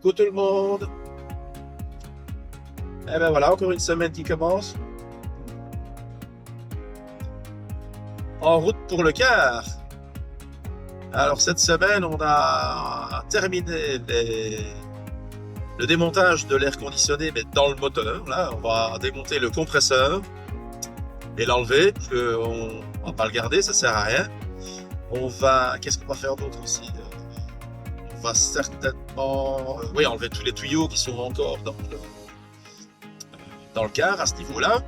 Coucou tout le monde. Et ben voilà, encore une semaine qui commence. En route pour le quart. Alors cette semaine, on a terminé le démontage de l'air conditionné, mais dans le moteur. Là, on va démonter le compresseur et l'enlever, parce qu'on ne va pas le garder, ça sert à rien. Qu'est-ce qu'on va faire d'autre aussi? On va certainement, oui, enlever tous les tuyaux qui sont encore dans le car à ce niveau-là.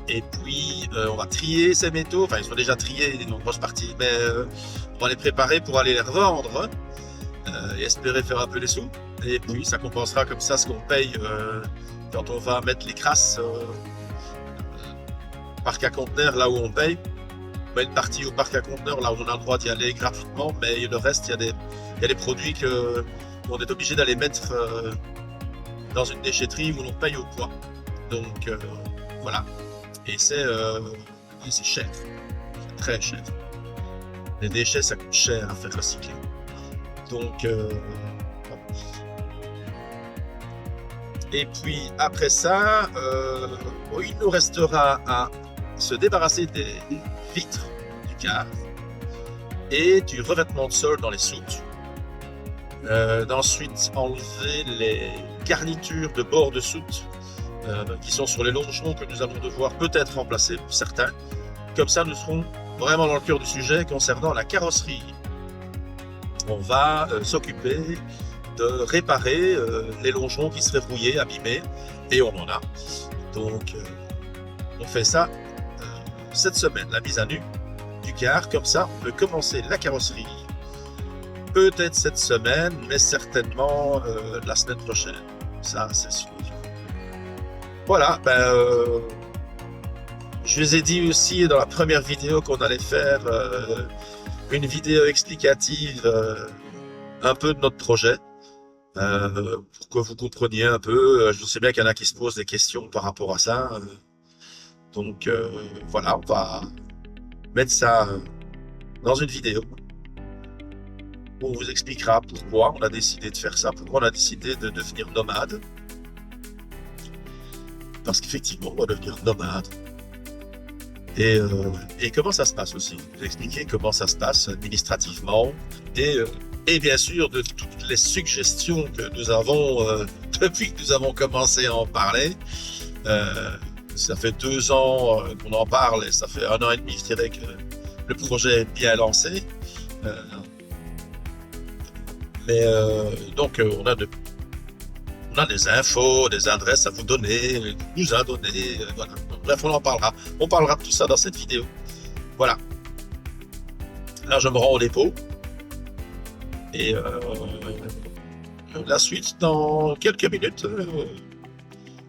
Et puis, on va trier ces métaux. Enfin, ils sont déjà triés, une grosse partie, mais on va les préparer pour aller les revendre et espérer faire un peu des sous. Et puis, ça compensera comme ça ce qu'on paye quand on va mettre les crasses parc à conteneurs là où on paye. On met une partie au parc à conteneurs là où on a le droit d'y aller gratuitement, mais le reste, il y a des produits qu'on est obligé d'aller mettre dans une déchetterie où l'on paye au poids. Donc, voilà. Et c'est cher, c'est très cher. Les déchets, ça coûte cher à faire recycler. Donc, et puis après ça, il nous restera à se débarrasser des vitres du car et du revêtement de sol dans les soutes. D'ensuite enlever les garnitures de bord de soute qui sont sur les longerons que nous allons devoir peut-être remplacer pour certains. Comme ça, nous serons vraiment dans le cœur du sujet concernant la carrosserie. On va s'occuper de réparer les longerons qui seraient rouillés, abîmés, et on en a. Donc, on fait ça cette semaine, la mise à nu du car. Comme ça, on peut commencer la carrosserie. Peut-être cette semaine, mais certainement la semaine prochaine. Ça, c'est sûr. Voilà, je vous ai dit aussi dans la première vidéo qu'on allait faire une vidéo explicative un peu de notre projet, pour que vous compreniez un peu. Je sais bien qu'il y en a qui se posent des questions par rapport à ça. Donc voilà, on va mettre ça dans une vidéo. On vous expliquera pourquoi on a décidé de faire ça, pourquoi on a décidé de devenir nomade. Parce qu'effectivement, on va devenir nomade. Et comment ça se passe aussi. Vous expliquer comment ça se passe administrativement. Et bien sûr, de toutes les suggestions que nous avons depuis que nous avons commencé à en parler. Ça fait 2 ans qu'on en parle et ça fait 1 an et demi, je dirais, que le projet est bien lancé. Donc, on a des infos, des adresses à vous donner, nous a donné, voilà. Bref, on en parlera. On parlera de tout ça dans cette vidéo. Voilà. Là, je me rends au dépôt. Et la suite, dans quelques minutes,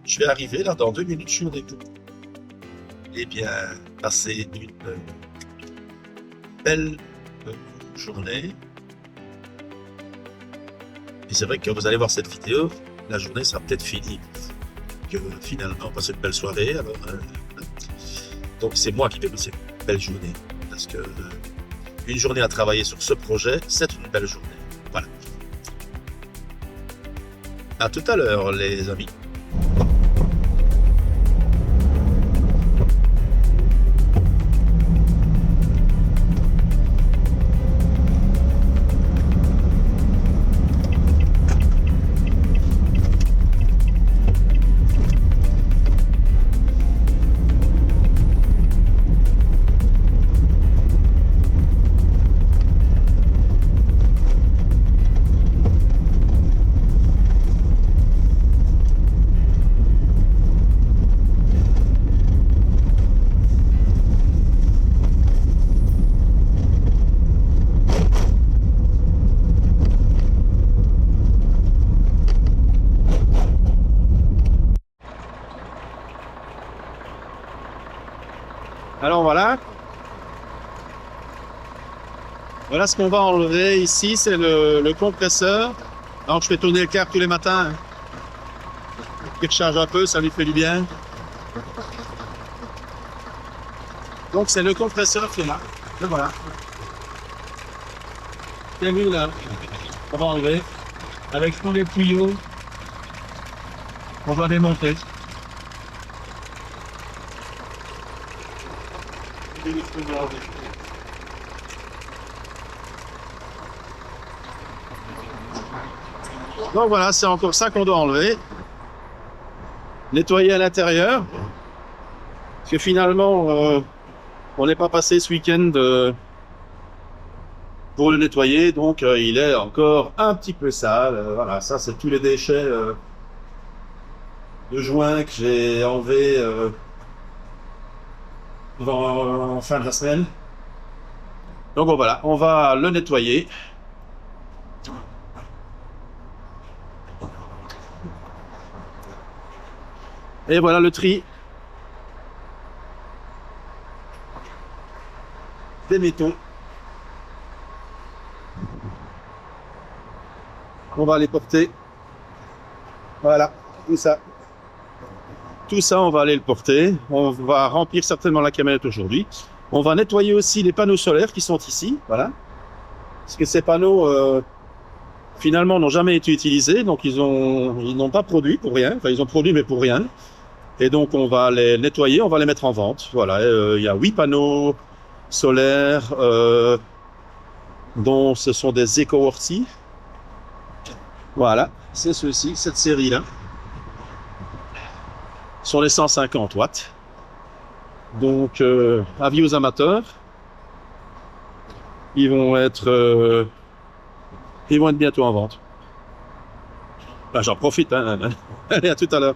je vais arriver. Là, dans 2 minutes, je suis au dépôt. Eh bien, passez une belle journée. Et c'est vrai que quand vous allez voir cette vidéo, la journée sera peut-être finie. Que finalement, passer une belle soirée. Alors, donc c'est moi qui vais passer une belle journée. Parce que une journée à travailler sur ce projet, c'est une belle journée. Voilà. À tout à l'heure, les amis. Alors voilà. Voilà ce qu'on va enlever ici, c'est le compresseur. Donc je fais tourner le car tous les matins. Il recharge un peu, ça lui fait du bien. Donc c'est le compresseur qui est là. Le voilà. Bien vu là. On va enlever. avec tous les tuyaux qu'on va démonter. Donc voilà, c'est encore ça qu'on doit enlever. Nettoyer à l'intérieur. Parce que finalement, on n'est pas passé ce week-end pour le nettoyer, donc il est encore un petit peu sale. Voilà, ça c'est tous les déchets de joint que j'ai enlevés en fin de la semaine. Donc bon, voilà, on va le nettoyer. Et voilà le tri des métaux. On va les porter. Voilà, tout ça. Tout ça, on va aller le porter. On va remplir certainement la camionnette aujourd'hui. On va nettoyer aussi les panneaux solaires qui sont ici. Voilà. Parce que ces panneaux, finalement, n'ont jamais été utilisés. Donc, ils n'ont pas produit pour rien. Enfin, ils ont produit, mais pour rien. Et donc, on va les nettoyer. On va les mettre en vente. Voilà. Il y a 8 panneaux solaires, dont ce sont des EcoWorthy. Voilà. C'est ceux-ci, cette série-là. Sur les 150 watts. Donc, avis aux amateurs. Ils vont être bientôt en vente. Ben, j'en profite. Hein. Allez, à tout à l'heure.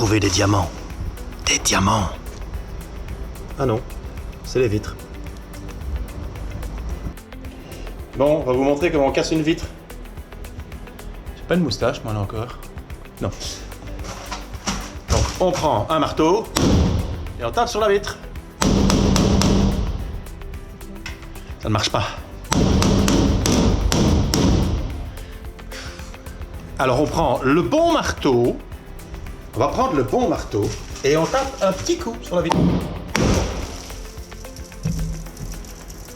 trouver des diamants. Des diamants. Ah non, c'est les vitres. Bon, on va vous montrer comment on casse une vitre. J'ai pas de moustache, moi là encore. Non. Donc, on prend un marteau et on tape sur la vitre. Ça ne marche pas. Alors on prend le bon marteau. On va prendre le bon marteau et on tape un petit coup sur la vitre.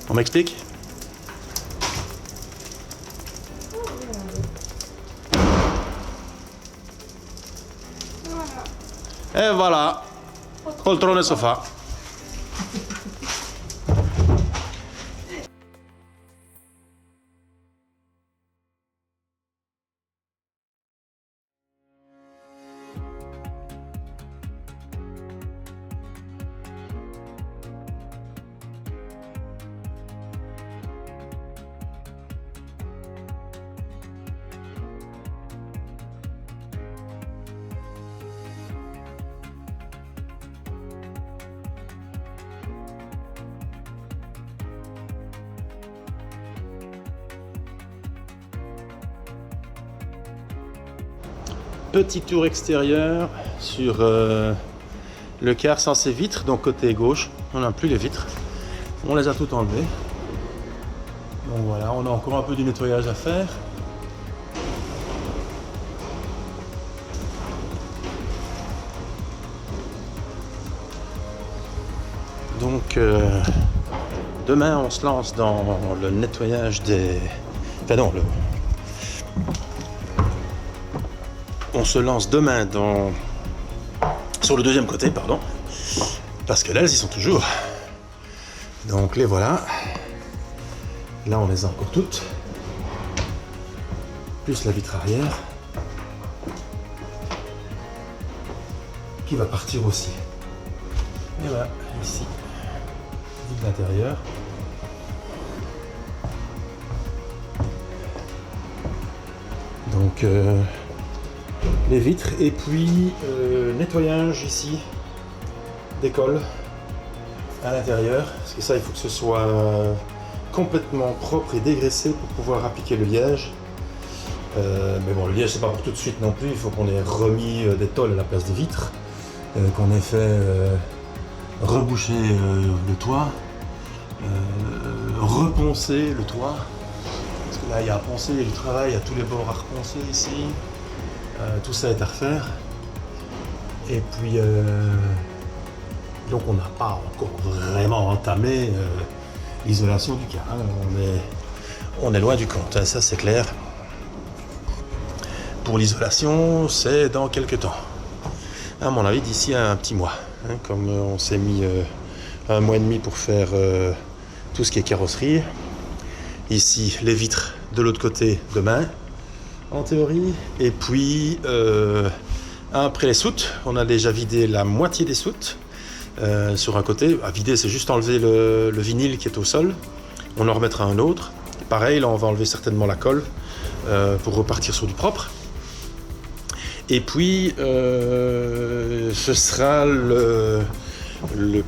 On m'explique? Et voilà, poltrone sofa. Petit tour extérieur sur le quart sans ses vitres, donc côté gauche, on n'a plus les vitres, on les a toutes enlevées. Donc voilà, on a encore un peu du nettoyage à faire. Donc demain on se lance dans le nettoyage des... Enfin non, on se lance demain sur le deuxième côté, pardon, parce que là, elles y sont toujours. Donc les voilà. Là, on les a encore toutes. Plus la vitre arrière. Qui va partir aussi. Et voilà, ici, vitre d'intérieur. Donc... les vitres et puis nettoyage ici des cols à l'intérieur parce que ça il faut que ce soit complètement propre et dégraissé pour pouvoir appliquer le liège. Mais bon, le liège c'est pas pour tout de suite non plus, il faut qu'on ait remis des tôles à la place des vitres, qu'on ait fait reboucher le toit, reponcer le toit parce que là il y a à poncer, il y a du travail, il y a tous les bords à reponcer ici. Tout ça est à refaire. Et puis, donc on n'a pas encore vraiment entamé l'isolation du car. On est loin du compte, hein, ça c'est clair. Pour l'isolation, c'est dans quelques temps. À mon avis, d'ici à un petit mois. Hein, comme on s'est mis 1 mois et demi pour faire tout ce qui est carrosserie. Ici, les vitres de l'autre côté demain. En théorie, et puis après les soutes, on a déjà vidé la moitié des soutes sur un côté. À vider, c'est juste enlever le vinyle qui est au sol. On en remettra un autre. Pareil, là on va enlever certainement la colle pour repartir sur du propre. Et puis ce sera le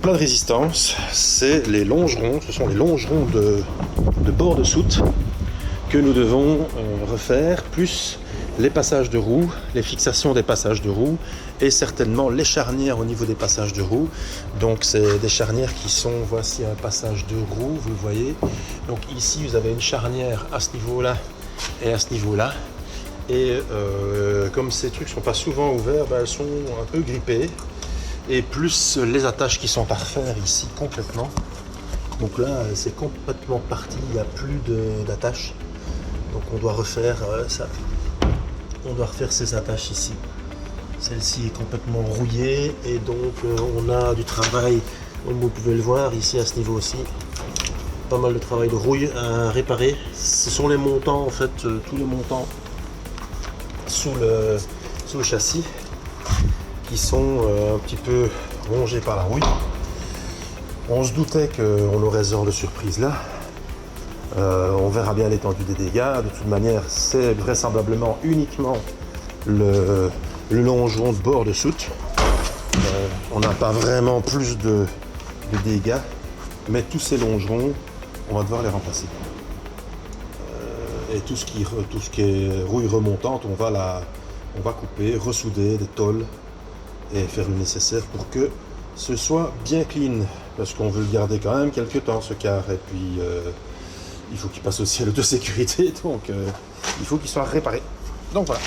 plat de résistance, c'est les longerons. Ce sont les longerons de bord de soute que nous devons refaire, plus les passages de roues, les fixations des passages de roues et certainement les charnières au niveau des passages de roues. Donc c'est des charnières qui sont, voici un passage de roue, vous le voyez. Donc ici vous avez une charnière à ce niveau-là et à ce niveau-là. Et comme ces trucs ne sont pas souvent ouverts, ben, elles sont un peu grippées. Et plus les attaches qui sont à refaire ici complètement. Donc là c'est complètement parti, il n'y a plus d'attaches. Donc on doit refaire ça. On doit refaire ces attaches ici. Celle-ci est complètement rouillée et donc on a du travail, comme vous pouvez le voir ici à ce niveau aussi. Pas mal de travail de rouille à réparer. Ce sont les montants en fait, tous les montants sous le châssis qui sont un petit peu rongés par la rouille. On se doutait qu'on aurait ce genre de surprise là. On verra bien l'étendue des dégâts. De toute manière, c'est vraisemblablement uniquement le longeron de bord de soute. On n'a pas vraiment plus de dégâts, mais tous ces longerons, on va devoir les remplacer. Et tout ce qui est rouille remontante, on va couper, ressouder des tôles et faire le nécessaire pour que ce soit bien clean, parce qu'on veut le garder quand même quelques temps ce car, et puis il faut qu'il passe aussi à l'autosécurité, donc il faut qu'il soit réparé. Donc voilà.